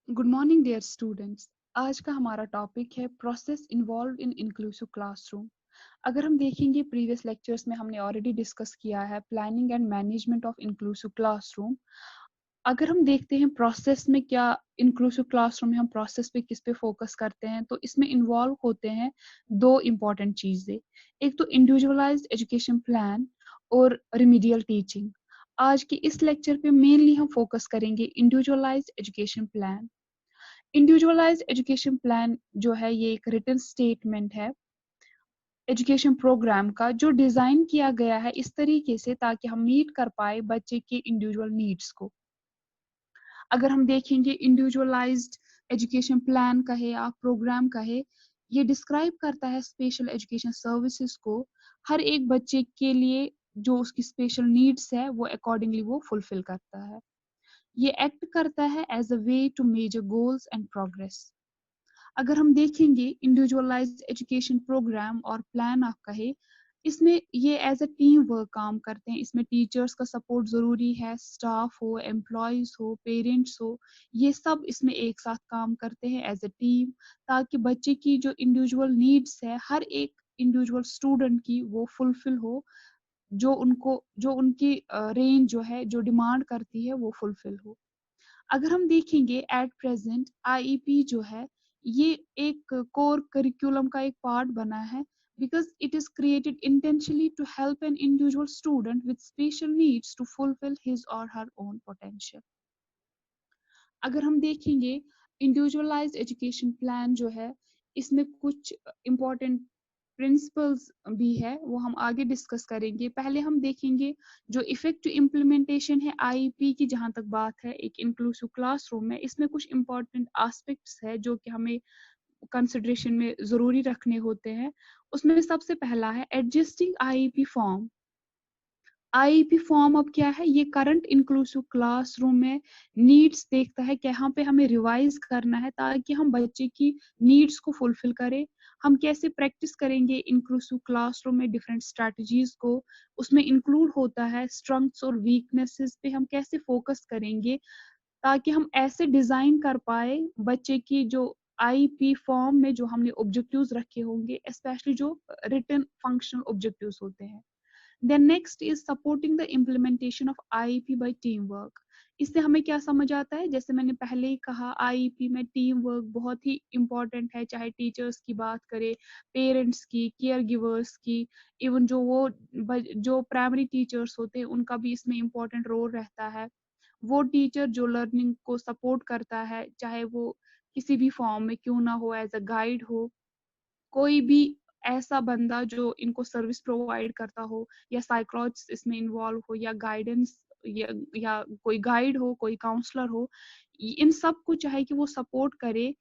Good morning dear students. आज का हमारा टॉपिक है process involve in inclusive classroom. अगर हम देखेंगे प्रीवियस लेक्चर्स में हमने ऑलरेडी डिस्कस किया है planning and management of inclusive classroom. अगर हम देखते हैं प्रोसेस में क्या इंक्लूसिव क्लासरूम में हम प्रोसेस पे किस पे फोकस करते हैं तो इसमें इन्वॉल्व होते हैं दो इम्पॉर्टेंट चीजें। एक तो इंडिविजुअलाइज्ड एजुकेशन प्लान और रिमीडियल टीचिंग। आज के इस लेक्चर पे मेनली हम फोकस करेंगे individualised education plan. Individualised education plan जो है ये एक रिटन स्टेटमेंट है एजुकेशन प्रोग्राम का जो डिजाइन किया गया है इस तरीके से ताकि हम मीट कर पाए बच्चे के इंडिविजुअल नीड्स को। अगर हम देखेंगे इंडिविजुअलाइज्ड एजुकेशन प्लान कहे या प्रोग्राम कहे, ये डिस्क्राइब करता है स्पेशल एजुकेशन सर्विसेज को हर एक बच्चे के लिए जो उसकी स्पेशल नीड्स है वो अकॉर्डिंगली वो फुलफिल करता है। ये एक्ट करता है as a way to measure goals and progress. अगर हम देखेंगे इंडिविजुअलाइज्ड एजुकेशन प्रोग्राम और प्लान आप कहे, इसमें ये एज अ टीम वर्क काम करते हैं। इसमें टीचर्स का सपोर्ट जरूरी है, स्टाफ हो, एम्प्लॉयज हो, पेरेंट्स हो, ये सब इसमें एक साथ काम करते हैं एज अ टीम ताकि बच्चे की जो इंडिविजुअल नीड्स है हर एक इंडिविजुअल स्टूडेंट की वो फुलफिल हो, जो उनकी रेंज जो है जो डिमांड करती है वो फुलफिल हो। अगर हम देखेंगे एट प्रेजेंट आईईपी जो है ये एक कोर करिकुलम का एक पार्ट बना है because it is created intentionally to help an individual student with special needs to fulfill his or her own potential. अगर हम देखेंगे इंडिविजुअलाइज्ड एजुकेशन प्लान जो है इसमें कुछ इम्पोर्टेंट प्रिंसिपल्स भी है वो हम आगे डिस्कस करेंगे। पहले हम देखेंगे जो इफेक्टिव इम्प्लीमेंटेशन है आईईपी की। जहां तक बात है एक इंक्लूसिव क्लासरूम में इसमें कुछ इम्पोर्टेंट एस्पेक्ट्स है जो कि हमें कंसिडरेशन में जरूरी रखने होते हैं। उसमें सबसे पहला है adjusting IEP form. IEP form अब क्या है, ये करंट इंक्लूसिव क्लासरूम में नीड्स देखता है कि यहाँ पे हमें रिवाइज करना है ताकि हम बच्चे की नीड्स को फुलफिल करें। हम कैसे प्रैक्टिस करेंगे इंक्लूसिव क्लासरूम में डिफरेंट स्ट्रैटेजीज को, उसमें इंक्लूड होता है स्ट्रेंथ्स और वीकनेसेस पे हम कैसे फोकस करेंगे ताकि हम ऐसे डिजाइन कर पाए बच्चे की जो आईपी फॉर्म में जो हमने ऑब्जेक्टिव्स रखे होंगे, स्पेशली जो रिटन फंक्शनल ऑब्जेक्टिव्स होते हैं। Then next is supporting the implementation of IEP by teamwork. इससे हमें क्या समझ आता है, जैसे मैंने पहले ही कहा आईईपी में टीम वर्क बहुत ही इम्पोर्टेंट है, चाहे टीचर्स की बात करें, पेरेंट्स की, केयर गिवर्स की, इवन जो प्राइमरी टीचर्स होते हैं उनका भी इसमें इम्पोर्टेंट रोल रहता है। वो टीचर जो लर्निंग को सपोर्ट करता है चाहे वो किसी भी फॉर्म में क्यों ना हो, एज अ गाइड हो, कोई भी ऐसा बंदा जो इनको सर्विस प्रोवाइड करता हो, या साइकोलॉजिस्ट इसमें इन्वॉल्व हो, या गाइडेंस या कोई गाइड हो, कोई काउंसलर हो, इन सब को चाहे कि वो सपोर्ट करे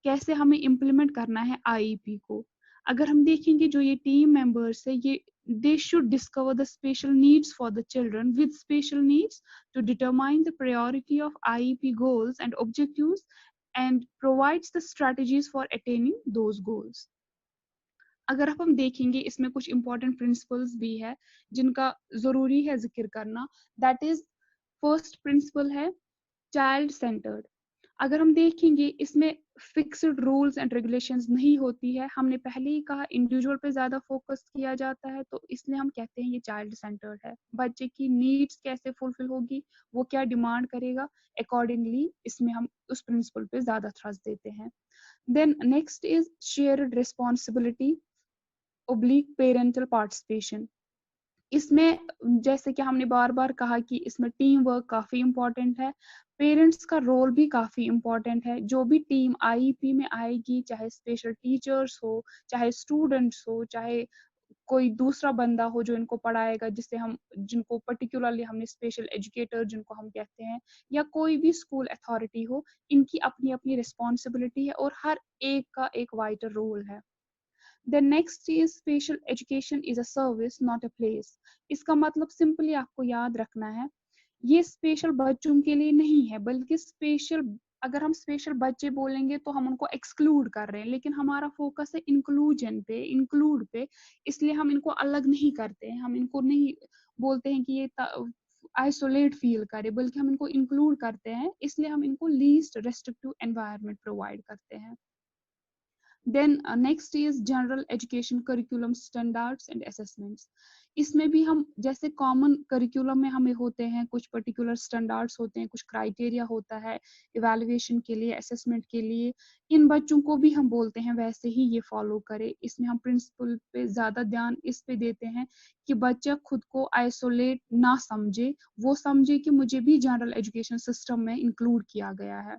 कैसे हमें इम्प्लीमेंट करना है आईईपी को। अगर हम देखेंगे जो ये टीम मेंबर्स है ये they should discover the special needs for the children with special needs to determine the priority of IEP goals and objectives and provides the strategies for attaining those goals. अगर अब हम देखेंगे इसमें कुछ important principles भी है जिनका जरूरी है जिक्र करना। दैट इज फर्स्ट प्रिंसिपल है चाइल्ड सेंटर्ड। अगर हम देखेंगे इसमें फिक्स्ड रूल्स एंड रेगुलेशंस नहीं होती है, हमने पहले ही कहा इंडिविजुअल पे ज्यादा फोकस किया जाता है तो इसलिए हम कहते हैं ये चाइल्ड सेंटर्ड है। बच्चे की नीड्स कैसे फुलफिल होगी, वो क्या डिमांड करेगा, अकॉर्डिंगली इसमें हम उस प्रिंसिपल पे ज्यादा थ्रस्ट देते हैं। Then next is shared responsibility oblique parental participation. इसमें जैसे कि हमने बार बार कहा कि इसमें टीम वर्क काफी इंपॉर्टेंट है, पेरेंट्स का रोल भी काफी इंपॉर्टेंट है। जो भी टीम आईईपी में आएगी, चाहे स्पेशल टीचर्स हो, चाहे स्टूडेंट्स हो, चाहे कोई दूसरा बंदा हो जो इनको पढ़ाएगा, जिससे हम जिनको पर्टिकुलरली हमने स्पेशल एजुकेटर जिनको हम कहते हैं, या कोई भी स्कूल अथॉरिटी हो, इनकी अपनी अपनी रिस्पॉन्सिबिलिटी है और हर एक का एक वाइटल रोल है। The next is special education is a service not a place. इसका मतलब सिंपली आपको याद रखना है, ये स्पेशल बच्चों के लिए नहीं है बल्कि स्पेशल, अगर हम स्पेशल बच्चे बोलेंगे तो हम उनको एक्सक्लूड कर रहे हैं, लेकिन हमारा फोकस है इंक्लूजन पे, इंक्लूड पे, इसलिए हम इनको अलग नहीं करते हैं। हम इनको नहीं बोलते हैं कि ये आइसोलेट फील करे, बल्कि हम इनको इंक्लूड करते हैं, इसलिए हम इनको लीस्ट रेस्ट्रिक्टिव एनवायरनमेंट प्रोवाइड करते हैं। Then next is general education curriculum standards and assessments. इसमें भी हम जैसे कॉमन करिकुलम में हमें होते हैं कुछ पर्टिकुलर स्टैंडर्ड्स होते हैं, कुछ क्राइटेरिया होता है इवैल्यूएशन के लिए, असेसमेंट के लिए, इन बच्चों को भी हम बोलते हैं वैसे ही ये फॉलो करे। इसमें हम प्रिंसिपल पे ज्यादा ध्यान इस पे देते हैं कि बच्चा खुद को आइसोलेट ना समझे, वो समझे कि मुझे भी जनरल एजुकेशन सिस्टम में इंक्लूड किया गया है।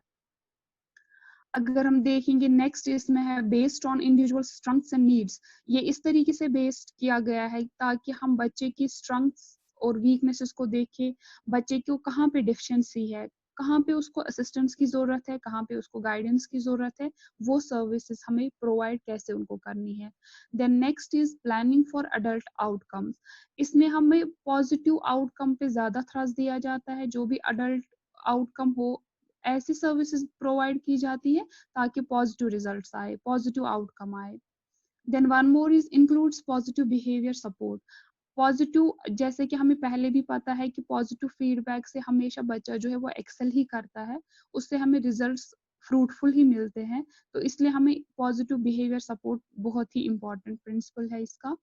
अगर हम देखेंगे नेक्स्ट इसमें है based on individual strengths and needs. ये इस तरीके से बेस्ड किया गया है ताकि हम बच्चे की स्ट्रेंथ्स और वीकनेसेस को देखें, बच्चे को कहाँ पे डिफिशिएंसी है, कहाँ पे उसको असिस्टेंस की जरूरत है, कहाँ पे उसको गाइडेंस की जरूरत है, वो सर्विसेज हमें प्रोवाइड कैसे उनको करनी है। Then next is planning for adult outcomes. इसमें हमें पॉजिटिव आउटकम पे ज्यादा थ्रस्ट दिया जाता है, जो भी अडल्ट आउटकम हो ऐसी सर्विसेज प्रोवाइड की जाती है ताकि पॉजिटिव रिजल्ट्स आए, पॉजिटिव आउटकम आए। Then one more is includes positive behaviour support. Positive, जैसे कि हमें पहले भी पता है कि पॉजिटिव फीडबैक से हमेशा बच्चा जो है वो एक्सेल ही करता है, उससे हमें रिजल्ट्स फ्रूटफुल ही मिलते हैं, तो इसलिए हमें पॉजिटिव बिहेवियर सपोर्ट बहुत ही इंपॉर्टेंट प्रिंसिपल है इसका।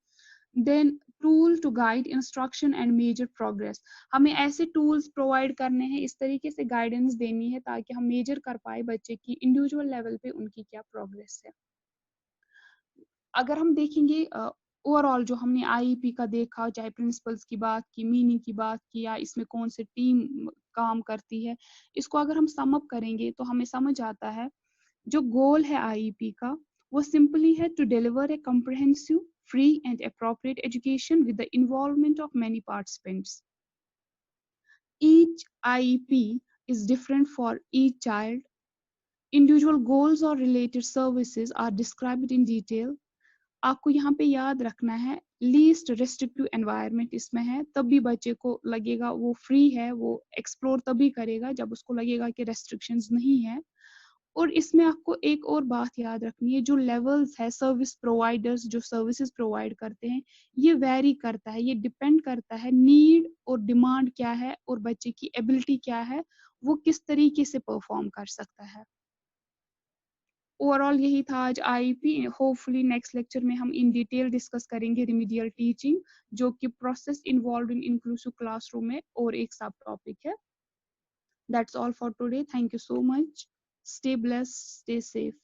Then tool to guide instruction and measure progress. हमें ऐसे टूल्स प्रोवाइड करने हैं, इस तरीके से गाइडेंस देनी है ताकि हम मेजर कर पाए बच्चे की इंडिविजुअल लेवल पे उनकी क्या प्रोग्रेस है। अगर हम देखेंगे ओवरऑल जो हमने आईईपी का देखा, चाहे प्रिंसिपल्स की बात की, मीनिंग की बात की, या इसमें कौन से टीम काम करती है, इसको अगर हम सम अप करेंगे तो हमें समझ आता है जो गोल है आईईपी का वो सिंपली है to deliver a comprehensive free and appropriate education with the involvement of many participants. Each IEP is different for each child. Individual goals or related services are described in detail. आपको यहाँ पे याद रखना है least restrictive environment इसमें है, तब भी बच्चे को लगेगा वो फ्री है, वो एक्सप्लोर तभी करेगा जब उसको लगेगा कि रेस्ट्रिक्शंस नहीं है। और इसमें आपको एक और बात याद रखनी है, जो लेवल्स है सर्विस प्रोवाइडर्स जो सर्विसेज प्रोवाइड करते हैं, ये वेरी करता है, ये डिपेंड करता है नीड और डिमांड क्या है और बच्चे की एबिलिटी क्या है, वो किस तरीके से परफॉर्म कर सकता है। ओवरऑल यही था आज आईपी। होपफुली नेक्स्ट लेक्चर में हम इन डिटेल डिस्कस करेंगे रिमीडियल टीचिंग, जो कि process involve in inclusive classroom में और एक सब टॉपिक है। That's all for today, thank you so much, stay blessed, stay safe.